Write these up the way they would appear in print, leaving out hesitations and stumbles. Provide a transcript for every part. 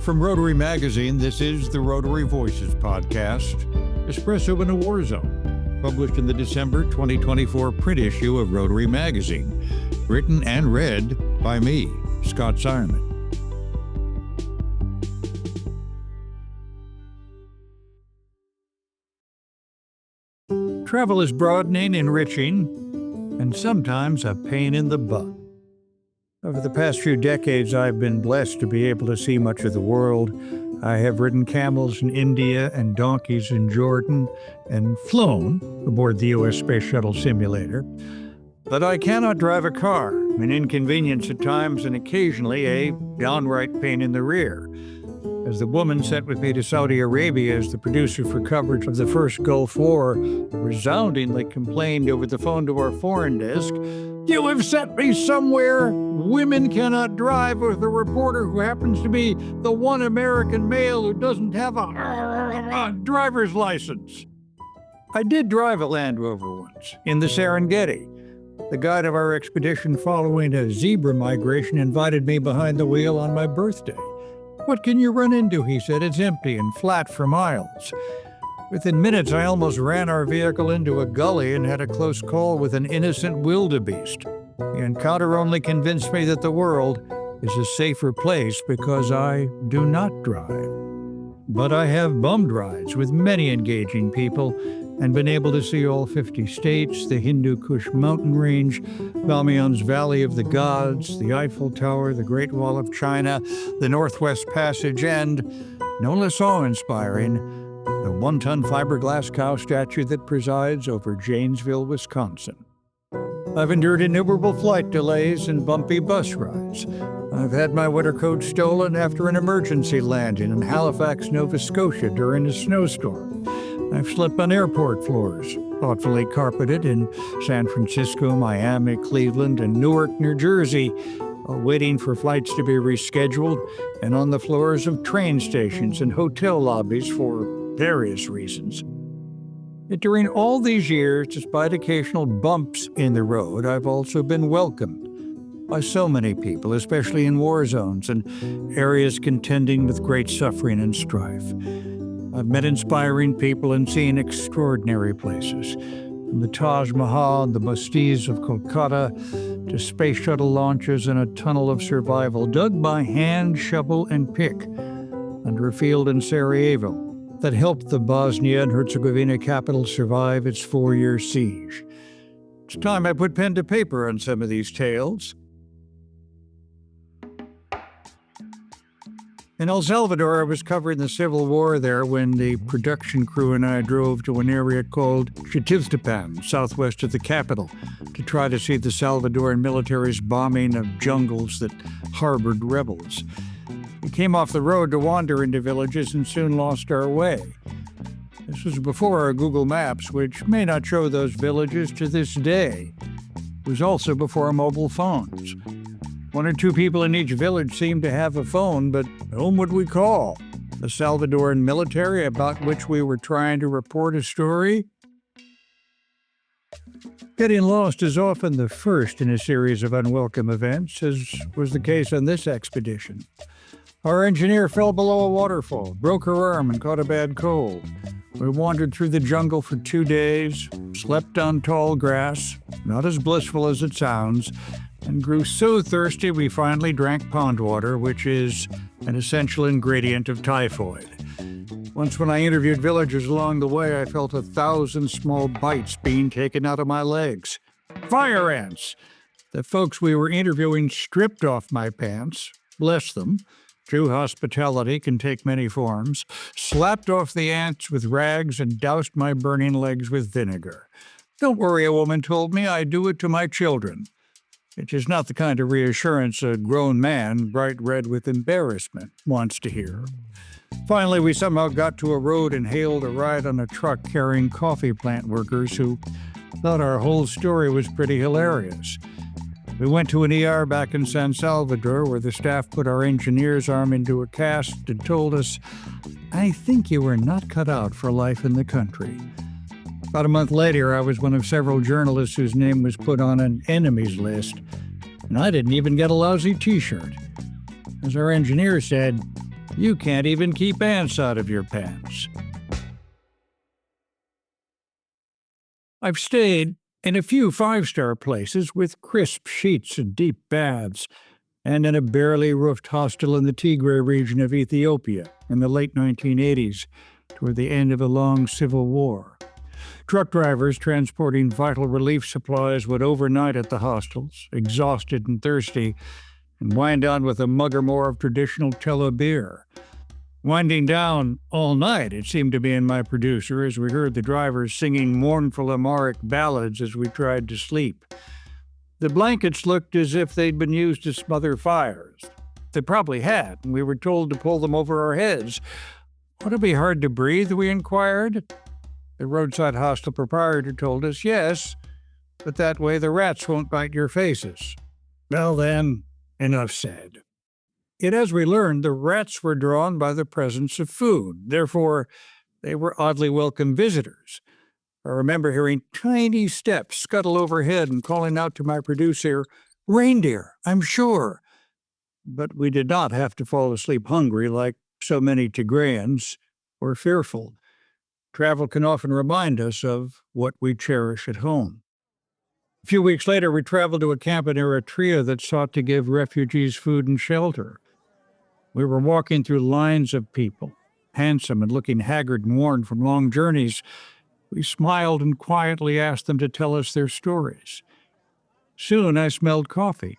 From Rotary Magazine, this is the Rotary Voices podcast, Espresso in a War Zone, published in the December 2024 print issue of Rotary Magazine, written and read by me, Scott Sireman. Travel is broadening, enriching, and sometimes a pain in the butt. Over the past few decades, I've been blessed to be able to see much of the world. I have ridden camels in India and donkeys in Jordan and flown aboard the U.S. Space Shuttle simulator. But I cannot drive a car, an inconvenience at times and occasionally a downright pain in the rear. As the woman sent with me to Saudi Arabia as the producer for coverage of the first Gulf War resoundingly complained over the phone to our foreign desk, "You have sent me somewhere women cannot drive," with a reporter who happens to be the one American male who doesn't have a driver's license. I did drive a Land Rover once, in the Serengeti. The guide of our expedition following a zebra migration invited me behind the wheel on my birthday. "What can you run into?" he said. "It's empty and flat for miles." Within minutes, I almost ran our vehicle into a gully and had a close call with an innocent wildebeest. The encounter only convinced me that the world is a safer place because I do not drive. But I have bummed rides with many engaging people and been able to see all 50 states, the Hindu Kush mountain range, Bamiyan's Valley of the Gods, the Eiffel Tower, the Great Wall of China, the Northwest Passage, and, no less awe-inspiring, the 1-ton fiberglass cow statue that presides over Janesville, Wisconsin. I've endured innumerable flight delays and bumpy bus rides. I've had my winter coat stolen after an emergency landing in Halifax, Nova Scotia during a snowstorm. I've slept on airport floors, thoughtfully carpeted in San Francisco, Miami, Cleveland, and Newark, New Jersey, while waiting for flights to be rescheduled, and on the floors of train stations and hotel lobbies for various reasons. Yet during all these years, despite occasional bumps in the road, I've also been welcomed by so many people, especially in war zones and areas contending with great suffering and strife. I've met inspiring people and seen extraordinary places, from the Taj Mahal and the Bastis of Kolkata to space shuttle launches and a tunnel of survival dug by hand, shovel, and pick under a field in Sarajevo that helped the Bosnia and Herzegovina capital survive its 4-year siege. It's time I put pen to paper on some of these tales. In El Salvador, I was covering the Civil War there when the production crew and I drove to an area called Xitiltepan, southwest of the capital, to try to see the Salvadoran military's bombing of jungles that harbored rebels. We came off the road to wander into villages and soon lost our way. This was before our Google Maps, which may not show those villages to this day. It was also before mobile phones. 1 or 2 people in each village seemed to have a phone, but whom would we call? The Salvadoran military about which we were trying to report a story? Getting lost is often the first in a series of unwelcome events, as was the case on this expedition. Our engineer fell below a waterfall, broke her arm, and caught a bad cold. We wandered through the jungle for 2 days, slept on tall grass, not as blissful as it sounds, and grew so thirsty we finally drank pond water, which is an essential ingredient of typhoid. Once when I interviewed villagers along the way, I felt 1,000 small bites being taken out of my legs. Fire ants! The folks we were interviewing stripped off my pants, bless them. True hospitality can take many forms, slapped off the ants with rags and doused my burning legs with vinegar. "Don't worry," a woman told me, "I do it to my children." Which is not the kind of reassurance a grown man, bright red with embarrassment, wants to hear. Finally, we somehow got to a road and hailed a ride on a truck carrying coffee plant workers who thought our whole story was pretty hilarious. We went to an ER back in San Salvador where the staff put our engineer's arm into a cast and told us, "I think you were not cut out for life in the country." About a month later, I was one of several journalists whose name was put on an enemies list, and I didn't even get a lousy T-shirt. As our engineer said, You can't even keep ants out of your pants. I've stayed in a few five-star places with crisp sheets and deep baths, and in a barely roofed hostel in the Tigray region of Ethiopia in the late 1980s, toward the end of a long civil war. Truck drivers transporting vital relief supplies would overnight at the hostels, exhausted and thirsty, and wind down with a mug or more of traditional Tello beer. Winding down all night, it seemed to me and my producer, as we heard the drivers singing mournful Amharic ballads as we tried to sleep. The blankets looked as if they'd been used to smother fires. They probably had, and we were told to pull them over our heads. Would it be hard to breathe, we inquired. The roadside hostel proprietor told us, yes, but that way the rats won't bite your faces. Well then, enough said. Yet as we learned, the rats were drawn by the presence of food. Therefore, they were oddly welcome visitors. I remember hearing tiny steps scuttle overhead and calling out to my producer, "Reindeer, I'm sure." But we did not have to fall asleep hungry like so many Tigrayans, or fearful. Travel can often remind us of what we cherish at home. A few weeks later, we traveled to a camp in Eritrea that sought to give refugees food and shelter. We were walking through lines of people, handsome and looking haggard and worn from long journeys. We smiled and quietly asked them to tell us their stories. Soon I smelled coffee.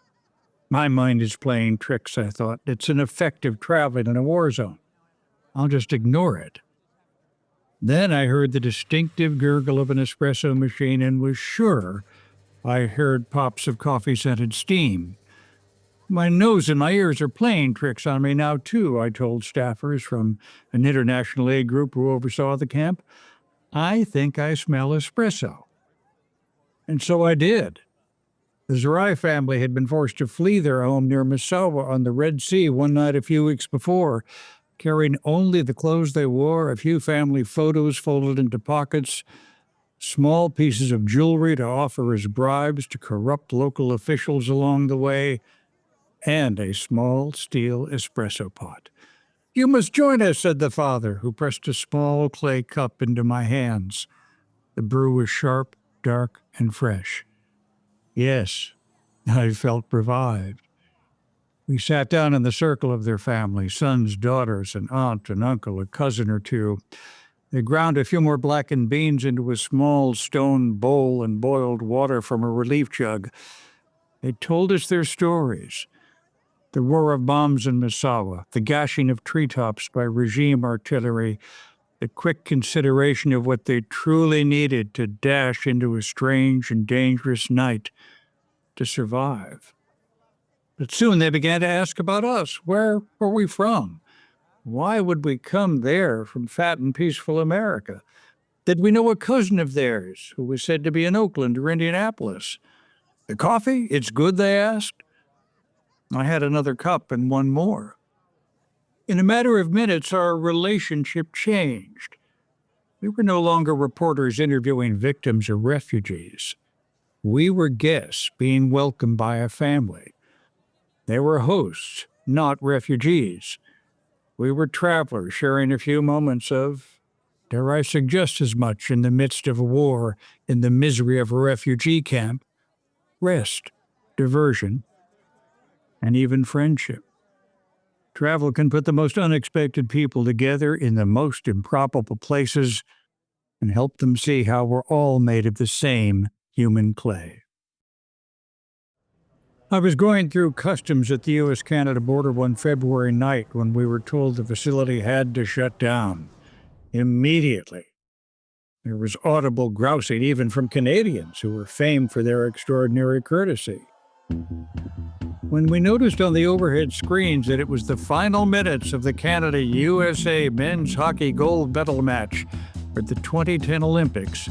My mind is playing tricks, I thought. It's ineffective traveling in a war zone. I'll just ignore it. Then I heard the distinctive gurgle of an espresso machine and was sure I heard pops of coffee-scented steam. My nose and my ears are playing tricks on me now, too, I told staffers from an international aid group who oversaw the camp. I think I smell espresso. And so I did. The Zarai family had been forced to flee their home near Massawa on the Red Sea one night a few weeks before, carrying only the clothes they wore, a few family photos folded into pockets, small pieces of jewelry to offer as bribes to corrupt local officials along the way, and a small steel espresso pot. "You must join us," said the father, who pressed a small clay cup into my hands. The brew was sharp, dark, and fresh. Yes, I felt revived. We sat down in the circle of their family, sons, daughters, an aunt, an uncle, a cousin or two. They ground a few more blackened beans into a small stone bowl and boiled water from a relief jug. They told us their stories. The roar of bombs in Massawa, the gashing of treetops by regime artillery, the quick consideration of what they truly needed to dash into a strange and dangerous night to survive. But soon they began to ask about us. Where were we from? Why would we come there from fat and peaceful America? Did we know a cousin of theirs who was said to be in Oakland or Indianapolis? The coffee? It's good, they asked. I had another cup and one more. In a matter of minutes, our relationship changed. We were no longer reporters interviewing victims or refugees. We were guests being welcomed by a family. They were hosts, not refugees. We were travelers sharing a few moments of, dare I suggest as much in the midst of a war, in the misery of a refugee camp, rest, diversion, and even friendship. Travel can put the most unexpected people together in the most improbable places and help them see how we're all made of the same human clay. I was going through customs at the U.S.-Canada border one February night when we were told the facility had to shut down. Immediately. There was audible grousing even from Canadians who were famed for their extraordinary courtesy. When we noticed on the overhead screens that it was the final minutes of the Canada-USA men's hockey gold medal match for the 2010 Olympics,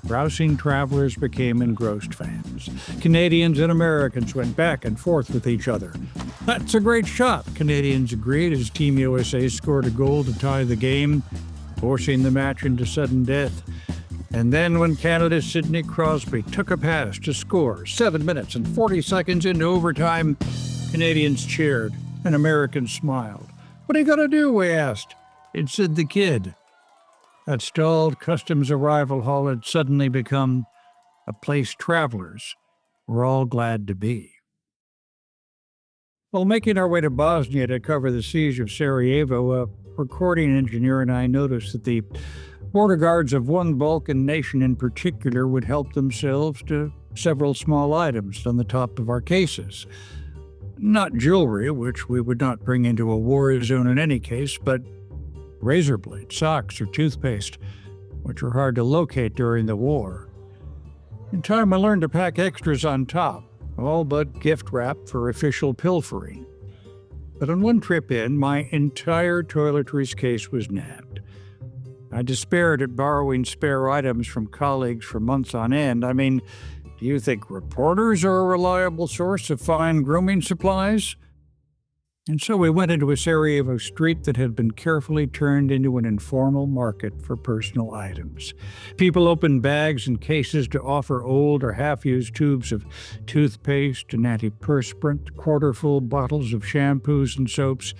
grousing travelers became engrossed fans. Canadians and Americans went back and forth with each other. "That's a great shot," Canadians agreed as Team USA scored a goal to tie the game, forcing the match into sudden death. And then when Canada's Sidney Crosby took a pass to score 7 minutes and 40 seconds into overtime, Canadians cheered and Americans smiled. "What are you going to do?" we asked. It said the kid. That stalled customs arrival hall had suddenly become a place travelers were all glad to be. While making our way to Bosnia to cover the siege of Sarajevo, a recording engineer and I noticed that the border guards of one Balkan nation in particular would help themselves to several small items on the top of our cases. Not jewelry, which we would not bring into a war zone in any case, but razor blades, socks, or toothpaste, which were hard to locate during the war. In time, I learned to pack extras on top, all but gift wrap for official pilfering. But on one trip in, my entire toiletries case was nabbed. I despaired at borrowing spare items from colleagues for months on end. I mean, do you think reporters are a reliable source of fine grooming supplies? And so we went into a Sarajevo street that had been carefully turned into an informal market for personal items. People opened bags and cases to offer old or half-used tubes of toothpaste and antiperspirant, quarter-full bottles of shampoos and soaps,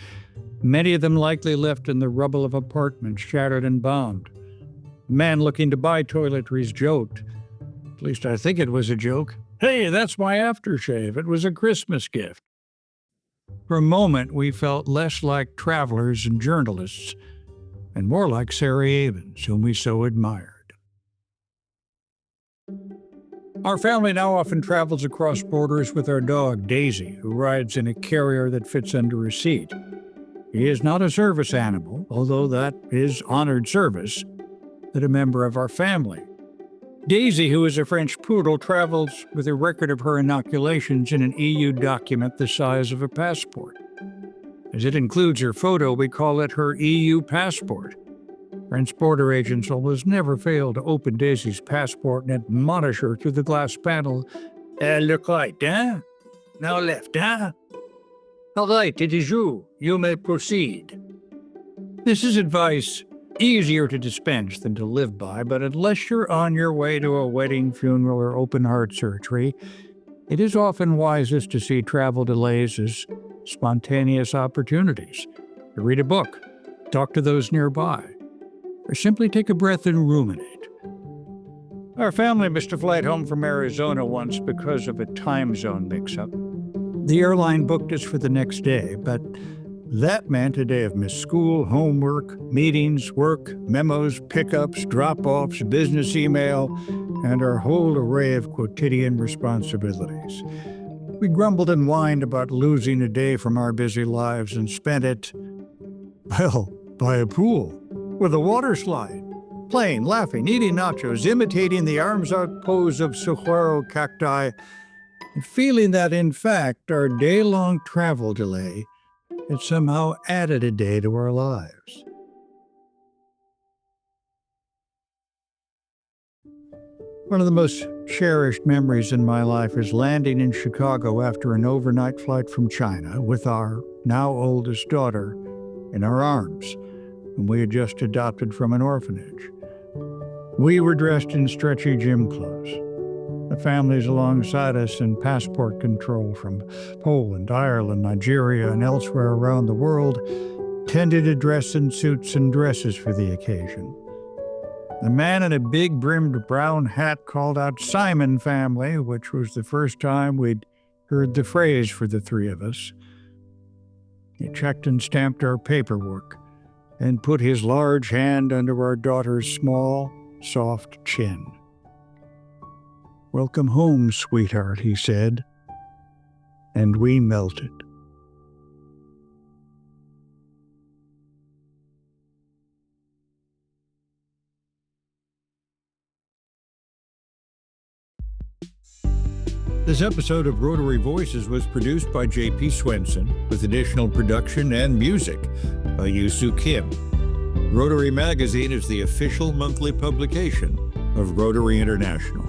many of them likely left in the rubble of apartments, shattered and bombed. The man looking to buy toiletries joked. At least I think it was a joke. "Hey, that's my aftershave. It was a Christmas gift." For a moment, we felt less like travelers and journalists, and more like Sarajevans, whom we so admired. Our family now often travels across borders with our dog, Daisy, who rides in a carrier that fits under her seat. He is not a service animal, although that is honored service, but a member of our family. Daisy, who is a French poodle, travels with a record of her inoculations in an EU document the size of a passport. As it includes her photo, we call it her EU passport. French border agents almost never fail to open Daisy's passport and admonish her through the glass panel. Look right, hein? Now left, hein? All right, it is you. You may proceed. This is advice easier to dispense than to live by, but unless you're on your way to a wedding, funeral, or open-heart surgery, it is often wisest to see travel delays as spontaneous opportunities. To read a book, talk to those nearby, or simply take a breath and ruminate. Our family missed a flight home from Arizona once because of a time zone mix-up. The airline booked us for the next day, but that meant a day of missed school, homework, meetings, work, memos, pickups, drop-offs, business email, and our whole array of quotidian responsibilities. We grumbled and whined about losing a day from our busy lives and spent it, well, by a pool, with a water slide, playing, laughing, eating nachos, imitating the arms-out pose of saguaro cacti, and feeling that, in fact, our day-long travel delay had somehow added a day to our lives. One of the most cherished memories in my life is landing in Chicago after an overnight flight from China with our now oldest daughter in our arms, whom we had just adopted from an orphanage. We were dressed in stretchy gym clothes. The families alongside us in passport control from Poland, Ireland, Nigeria, and elsewhere around the world tended to dress in suits and dresses for the occasion. The man in a big brimmed brown hat called out "Simon family," which was the first time we'd heard the phrase for the three of us. He checked and stamped our paperwork and put his large hand under our daughter's small, soft chin. "Welcome home, sweetheart," he said, and we melted. This episode of Rotary Voices was produced by J.P. Swenson, with additional production and music by Yusu Kim. Rotary Magazine is the official monthly publication of Rotary International.